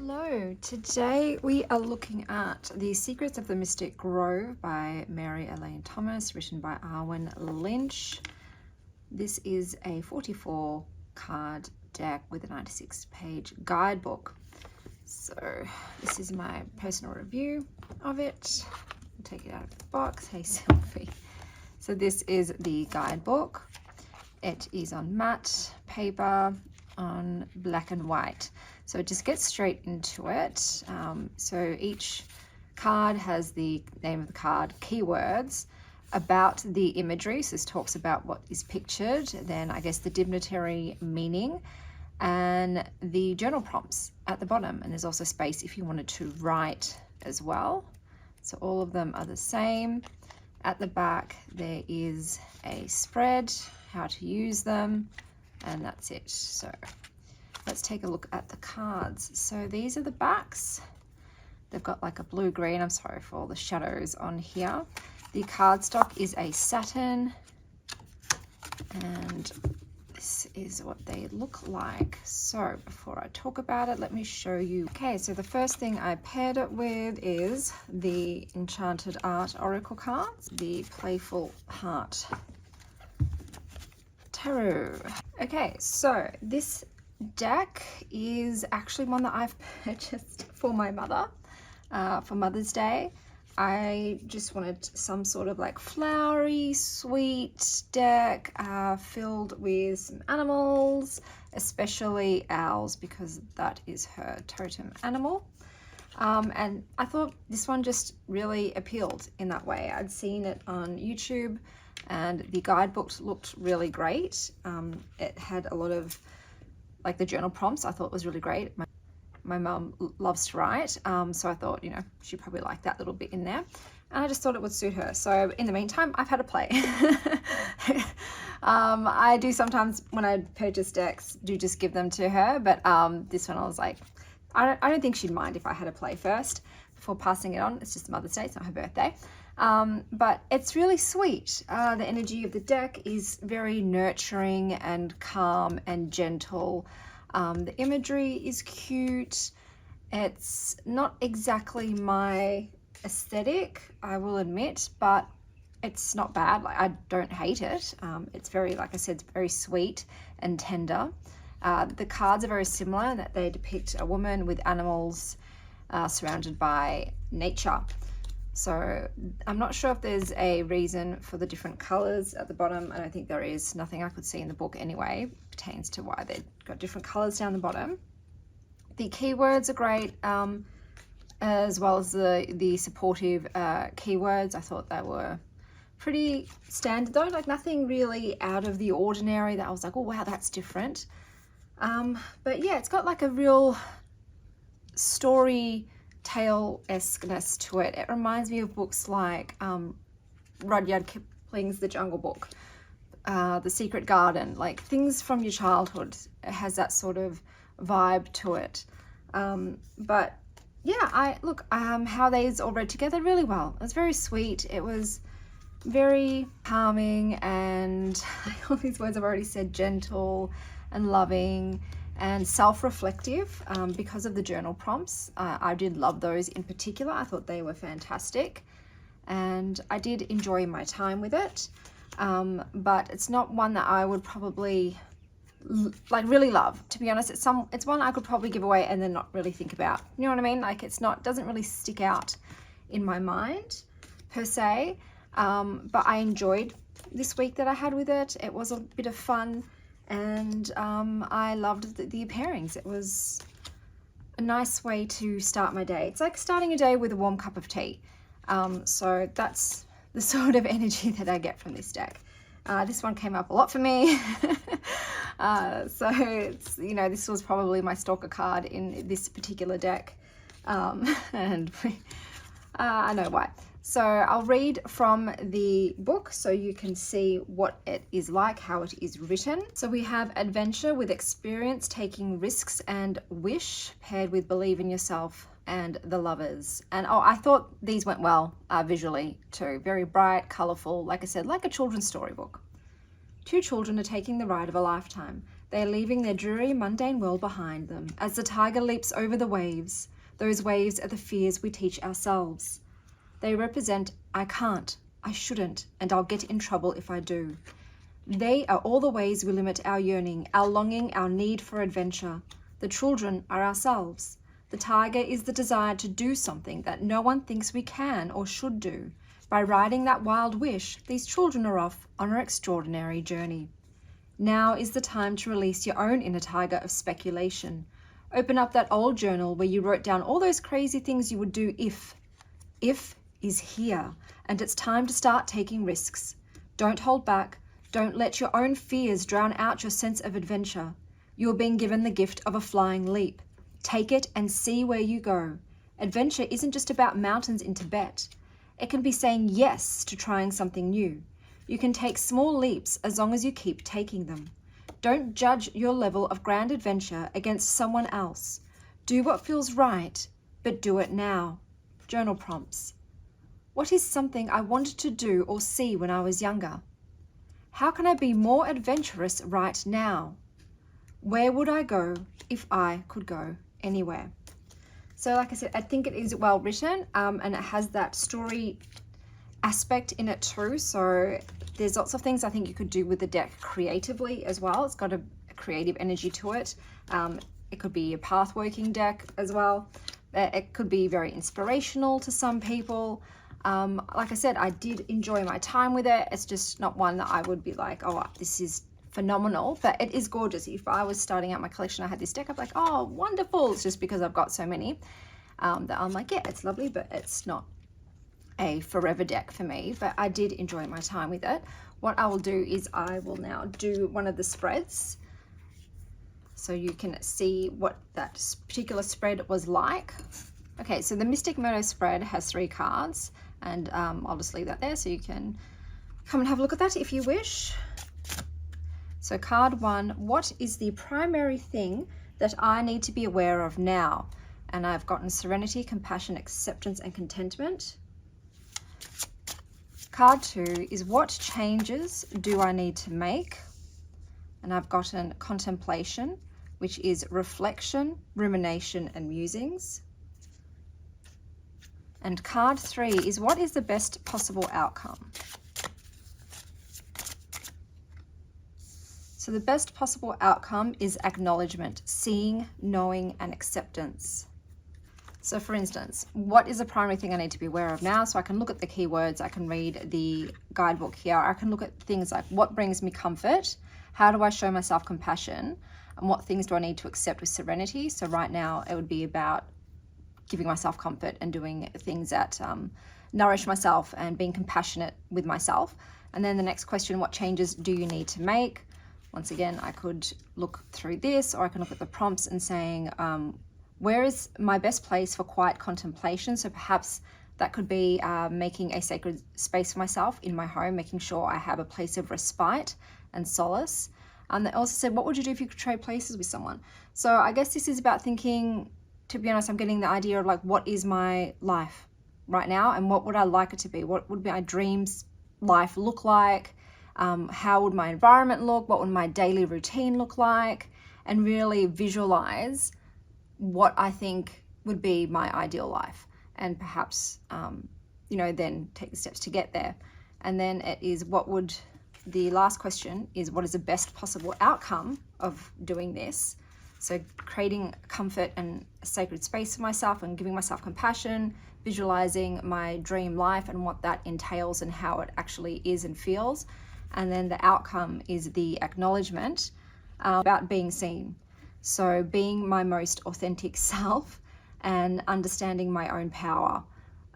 Hello, today we are looking at The Secrets of the Mystic Grove by Mary Alayne Thomas, written by Arwen Lynch. This is a 44 card deck with a 96 page guidebook. So this is my personal review of it. I'll take it out of the box. Hey Sylvie. So this is the guidebook. It is on matte paper on black and white. So just get straight into it. So each card has the name of the card, keywords about the imagery. So this talks about what is pictured, then I guess the divinatory meaning, and the journal prompts at the bottom. And there's also space if you wanted to write as well. So all of them are the same. At the back there is a spread, how to use them, and that's it. So let's take a look at the cards. So these are the backs. They've got like a blue-green. I'm sorry for all the shadows on here. The cardstock is a satin, and this is what they look like. So before I talk about it, let me show you. Okay, so the first thing I paired it with is the Enchanted Art Oracle cards, the Playful Heart Tarot. Okay, so this deck is actually one that I've purchased for my mother for Mother's Day. I just wanted some sort of like flowery, sweet deck filled with some animals, especially owls, because that is her totem animal. And I thought this one just really appealed in that way. I'd seen it on YouTube and the guidebook looked really great. It had a lot of like the journal prompts. I thought was really great. My mum loves to write, so I thought, you know, she'd probably like that little bit in there, and I just thought it would suit her. So in the meantime, I've had a play. I do sometimes when I purchase decks, do just give them to her, but this one I was like, I don't think she'd mind if I had a play first before passing it on. It's just Mother's Day, it's not her birthday. But it's really sweet. The energy of the deck is very nurturing and calm and gentle. The imagery is cute. It's not exactly my aesthetic, I will admit, but it's not bad. Like, I don't hate it. It's very, like I said, it's very sweet and tender. The cards are very similar in that they depict a woman with animals surrounded by nature. So I'm not sure if there's a reason for the different colors at the bottom. I don't think there is. Nothing I could see in the book anyway pertains to why they've got different colors down the bottom. The keywords are great, as well as the supportive keywords. I thought they were pretty standard though, like nothing really out of the ordinary that I was like, oh wow, that's different. But yeah, it's got like a real story tale-esqueness to it. It reminds me of books like Rudyard Kipling's The Jungle Book, The Secret Garden, like things from your childhood. It has that sort of vibe to it. But yeah, how these all read together really well. It was very sweet. It was very calming, and all these words I've already said, gentle and loving and self-reflective, because of the journal prompts. I did love those in particular. I thought they were fantastic, and I did enjoy my time with it. But it's not one that I would probably like really love, to be honest. It's one I could probably give away and then not really think about. You know what I mean? Like doesn't really stick out in my mind per se. But I enjoyed this week that I had with it. It was a bit of fun. And I loved the pairings. It was a nice way to start my day. It's like starting a day with a warm cup of tea. So that's the sort of energy that I get from this deck. This one came up a lot for me. So it's, you know, this was probably my stalker card in this particular deck. And I know why. So I'll read from the book so you can see what it is like, how it is written. So we have adventure with experience, taking risks, and wish, paired with believe in yourself and the lovers. And oh, I thought these went well visually too. Very bright, colorful, like I said, like a children's storybook. Two children are taking the ride of a lifetime. They are leaving their dreary, mundane world behind them as the tiger leaps over the waves. Those waves are the fears we teach ourselves. They represent I can't, I shouldn't, and I'll get in trouble if I do. They are all the ways we limit our yearning, our longing, our need for adventure. The children are ourselves. The tiger is the desire to do something that no one thinks we can or should do. By riding that wild wish, these children are off on an extraordinary journey. Now is the time to release your own inner tiger of speculation. Open up that old journal where you wrote down all those crazy things you would do if. If is here, and it's time to start taking risks. Don't hold back. Don't let your own fears drown out your sense of adventure. You are being given the gift of a flying leap. Take it and see where you go. Adventure isn't just about mountains in Tibet. It can be saying yes to trying something new. You can take small leaps as long as you keep taking them. Don't judge your level of grand adventure against someone else. Do what feels right, but do it now. Journal prompts. What is something I wanted to do or see when I was younger? How can I be more adventurous right now? Where would I go if I could go anywhere? So like I said, I think it is well written, and it has that story aspect in it too. So there's lots of things I think you could do with the deck creatively as well. It's got a creative energy to it. It could be a path working deck as well. It could be very inspirational to some people. Like I said, I did enjoy my time with it. It's just not one that I would be like, oh, this is phenomenal, but it is gorgeous. If I was starting out my collection, I had this deck, I'd be like, oh, wonderful. It's just because I've got so many that I'm like, yeah, it's lovely, but it's not a forever deck for me. But I did enjoy my time with it. What I will do is I will now do one of the spreads so you can see what that particular spread was like. Okay, so the Mystic Meadow spread has 3 cards, and I'll just leave that there so you can come and have a look at that if you wish. So card 1, what is the primary thing that I need to be aware of now? And I've gotten serenity, compassion, acceptance, and contentment. Card 2 is what changes do I need to make? And I've gotten contemplation, which is reflection, rumination, and musings. And card 3 is what is the best possible outcome? So the best possible outcome is acknowledgement, seeing, knowing, and acceptance. So for instance, what is the primary thing I need to be aware of now? So I can look at the keywords, I can read the guidebook here, I can look at things like what brings me comfort, how do I show myself compassion, and what things do I need to accept with serenity? So right now it would be about giving myself comfort and doing things that nourish myself and being compassionate with myself. And then the next question, what changes do you need to make? Once again, I could look through this, or I can look at the prompts and saying, where is my best place for quiet contemplation? So perhaps that could be making a sacred space for myself in my home, making sure I have a place of respite and solace. They also said, what would you do if you could trade places with someone? So I guess this is about thinking, to be honest, I'm getting the idea of like, what is my life right now? And what would I like it to be? What would my dreams life look like? How would my environment look? What would my daily routine look like? And really visualize what I think would be my ideal life, and perhaps, then take the steps to get there. And then it is the last question is, what is the best possible outcome of doing this? So creating comfort and a sacred space for myself and giving myself compassion, visualizing my dream life and what that entails and how it actually is and feels. And then the outcome is the acknowledgement about being seen. So being my most authentic self and understanding my own power,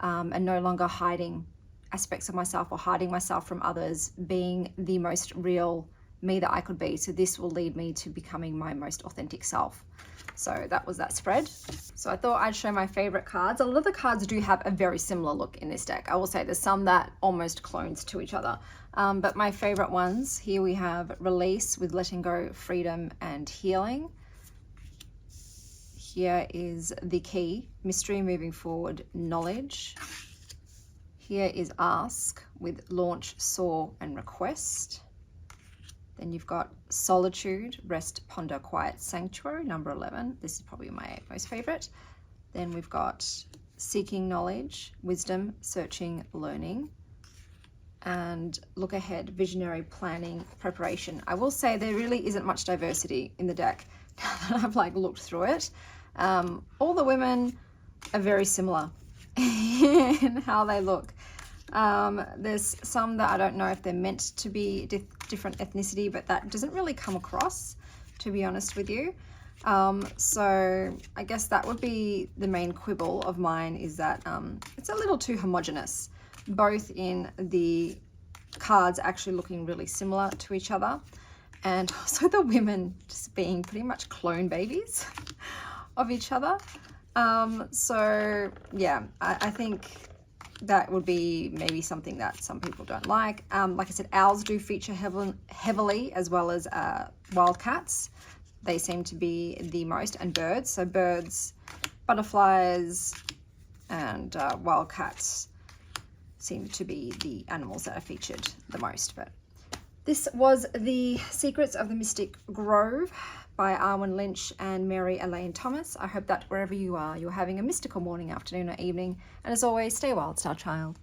and no longer hiding aspects of myself or hiding myself from others, being the most real me that I could be. So this will lead me to becoming my most authentic self. So that was that spread. So I thought I'd show my favorite cards. A lot of the cards do have a very similar look in this deck. I will say there's some that almost clones to each other. But my favorite ones, here we have release with letting go, freedom, and healing. Here is the key, mystery, moving forward, knowledge. Here is ask with launch, soar, and request. Then you've got Solitude, Rest, Ponder, Quiet, Sanctuary, number 11. This is probably my most favorite. Then we've got Seeking Knowledge, Wisdom, Searching, Learning, and Look Ahead, Visionary, Planning, Preparation. I will say there really isn't much diversity in the deck now that I've like looked through it. All the women are very similar in how they look. There's some that I don't know if they're meant to be different ethnicity, but that doesn't really come across, to be honest with you. So I guess that would be the main quibble of mine, is that it's a little too homogenous, both in the cards actually looking really similar to each other, and also the women just being pretty much clone babies of each other. So yeah, I think that would be maybe something that some people don't like. Like I said, owls do feature heavily, as well as wildcats. They seem to be the most, and birds. So birds, butterflies, and wildcats seem to be the animals that are featured the most. But this was The Secrets of the Mystic Grove by Arwen Lynch and Mary Alayne Thomas. I hope that wherever you are, you're having a mystical morning, afternoon, or evening. And as always, stay wild, star child.